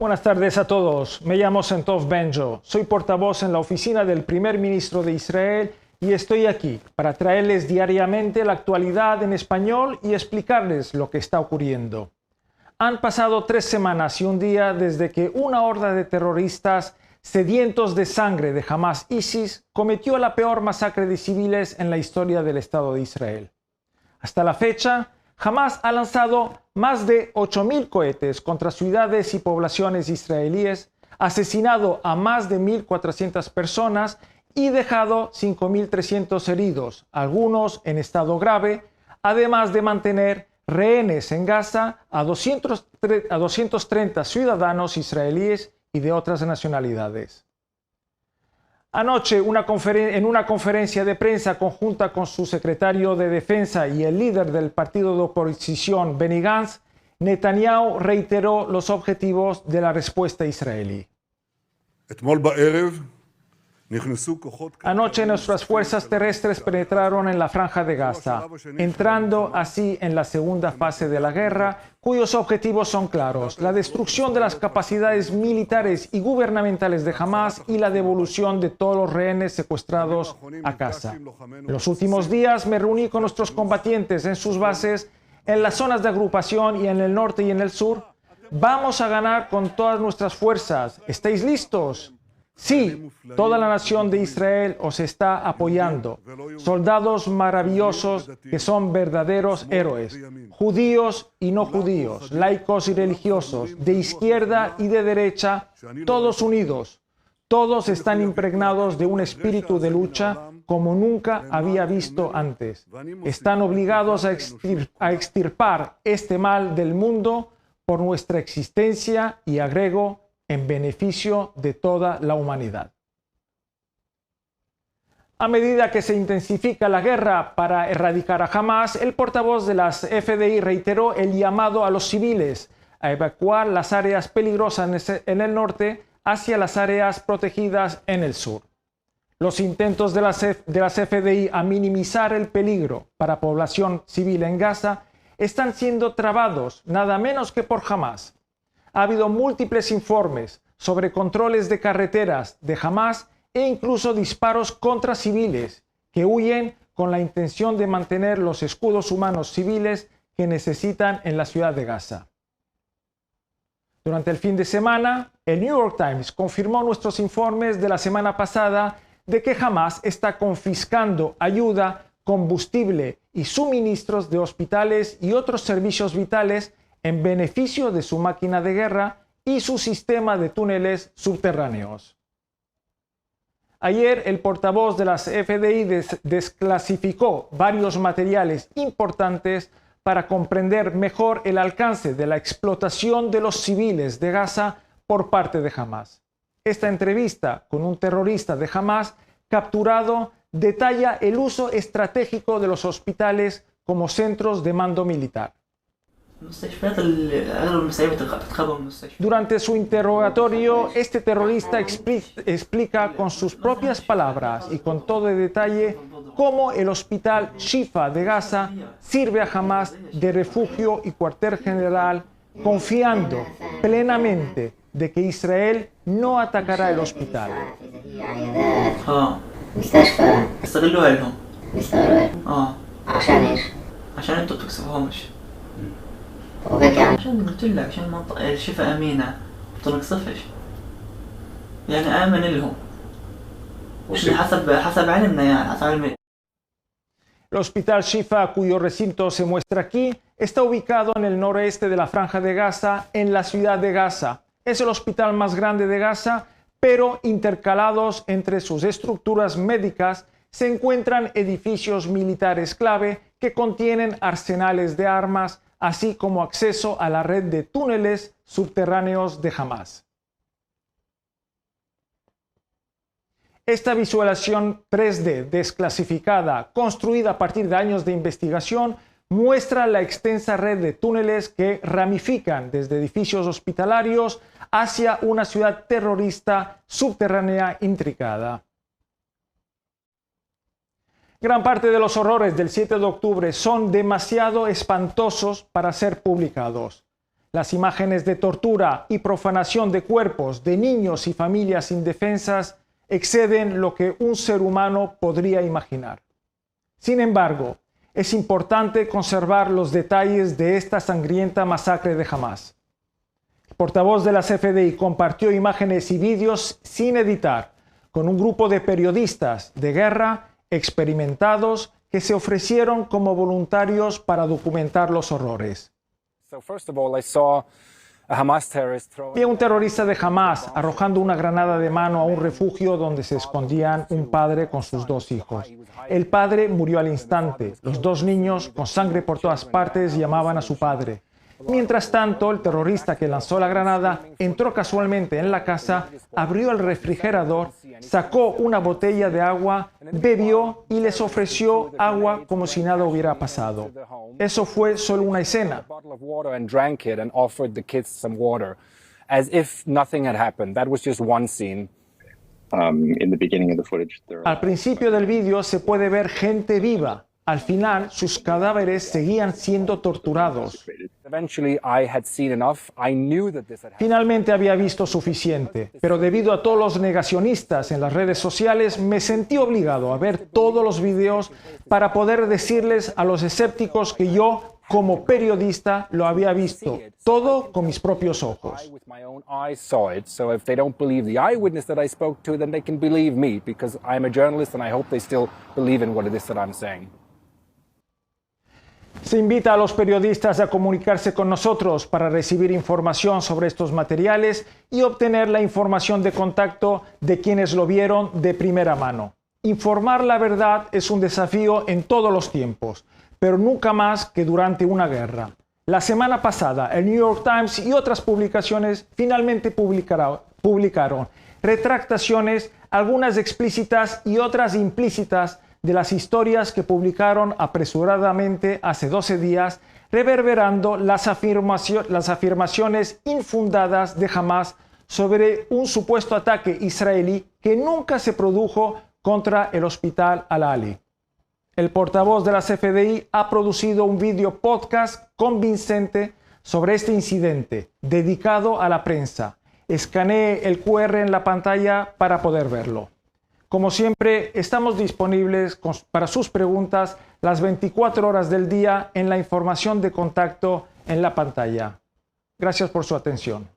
Buenas tardes a todos. Me llamo Sentov Benjo. Soy portavoz en la oficina del primer ministro de Israel y estoy aquí para traerles diariamente la actualidad en español y explicarles lo que está ocurriendo. Han pasado 3 semanas y un día desde que una horda de terroristas sedientos de sangre de Hamas ISIS cometió la peor masacre de civiles en la historia del Estado de Israel. Hasta la fecha, Hamas ha lanzado más de 8.000 cohetes contra ciudades y poblaciones israelíes, asesinado a más de 1.400 personas y dejado 5.300 heridos, algunos en estado grave, además de mantener rehenes en Gaza a 230 ciudadanos israelíes y de otras nacionalidades. Anoche, en una conferencia de prensa conjunta con su secretario de Defensa y el líder del partido de oposición, Benny Gantz, Netanyahu reiteró los objetivos de la respuesta israelí. Anoche nuestras fuerzas terrestres penetraron en la Franja de Gaza, entrando así en la segunda fase de la guerra, cuyos objetivos son claros: la destrucción de las capacidades militares y gubernamentales de Hamas y la devolución de todos los rehenes secuestrados a casa. En los últimos días me reuní con nuestros combatientes en sus bases, en las zonas de agrupación y en el norte y en el sur. Vamos a ganar con todas nuestras fuerzas. ¿Estáis listos? Sí, toda la nación de Israel os está apoyando. Soldados maravillosos que son verdaderos héroes, judíos y no judíos, laicos y religiosos, de izquierda y de derecha, todos unidos. Todos están impregnados de un espíritu de lucha como nunca había visto antes. Están obligados a extirpar este mal del mundo por nuestra existencia y, agrego, en beneficio de toda la humanidad. A medida que se intensifica la guerra para erradicar a Hamas, el portavoz de las FDI reiteró el llamado a los civiles a evacuar las áreas peligrosas en el norte hacia las áreas protegidas en el sur. Los intentos de las FDI a minimizar el peligro para población civil en Gaza están siendo trabados nada menos que por Hamas. Ha habido múltiples informes sobre controles de carreteras de Hamas e incluso disparos contra civiles que huyen con la intención de mantener los escudos humanos civiles que necesitan en la ciudad de Gaza. Durante el fin de semana, el New York Times confirmó nuestros informes de la semana pasada de que Hamas está confiscando ayuda, combustible y suministros de hospitales y otros servicios vitales en beneficio de su máquina de guerra y su sistema de túneles subterráneos. Ayer, el portavoz de las FDI desclasificó varios materiales importantes para comprender mejor el alcance de la explotación de los civiles de Gaza por parte de Hamas. Esta entrevista con un terrorista de Hamas capturado detalla el uso estratégico de los hospitales como centros de mando militar. Durante su interrogatorio, este terrorista explica con sus propias palabras y con todo el detalle cómo el hospital Shifa de Gaza sirve a Hamas de refugio y cuartel general, confiando plenamente de que Israel no atacará el hospital. عشان قلت لك عشان منطقة الشفا أمينة بتنقصفش يعني آمن لهم حسب علمنا يعني حسب علمي. El hospital Shifa, cuyo recinto se muestra aquí, está ubicado en el noreste de la Franja de Gaza, en la ciudad de Gaza. Es el hospital más grande de Gaza, pero intercalados entre sus estructuras médicas se encuentran edificios militares clave que contienen arsenales de armas, así como acceso a la red de túneles subterráneos de Hamas. Esta visualización 3D desclasificada, construida a partir de años de investigación, muestra la extensa red de túneles que ramifican desde edificios hospitalarios hacia una ciudad terrorista subterránea intricada. Gran parte de los horrores del 7 de octubre son demasiado espantosos para ser publicados. Las imágenes de tortura y profanación de cuerpos de niños y familias indefensas exceden lo que un ser humano podría imaginar. Sin embargo, es importante conservar los detalles de esta sangrienta masacre de Hamás. El portavoz de la CFDI compartió imágenes y vídeos sin editar con un grupo de periodistas de guerra experimentados que se ofrecieron como voluntarios para documentar los horrores. Vi a un terrorista de Hamás arrojando una granada de mano a un refugio donde se escondían un padre con sus dos hijos. El padre murió al instante. Los dos niños, con sangre por todas partes, llamaban a su padre. Mientras tanto, el terrorista que lanzó la granada entró casualmente en la casa, abrió el refrigerador, sacó una botella de agua, bebió y les ofreció agua como si nada hubiera pasado. Eso fue solo una escena. Al principio del vídeo se puede ver gente viva. Al final, sus cadáveres seguían siendo torturados. Finalmente había visto suficiente, pero debido a todos los negacionistas en las redes sociales, me sentí obligado a ver todos los videos para poder decirles a los escépticos que yo, como periodista, lo había visto todo con mis propios ojos. Se invita a los periodistas a comunicarse con nosotros para recibir información sobre estos materiales y obtener la información de contacto de quienes lo vieron de primera mano. Informar la verdad es un desafío en todos los tiempos, pero nunca más que durante una guerra. La semana pasada, el New York Times y otras publicaciones finalmente publicaron retractaciones, algunas explícitas y otras implícitas, de las historias que publicaron apresuradamente hace 12 días, reverberando las afirmaciones infundadas de Hamás sobre un supuesto ataque israelí que nunca se produjo contra el hospital Al-Ali. El portavoz de la CFDI ha producido un video podcast convincente sobre este incidente, dedicado a la prensa. Escanee el QR en la pantalla para poder verlo. Como siempre, estamos disponibles para sus preguntas las 24 horas del día en la información de contacto en la pantalla. Gracias por su atención.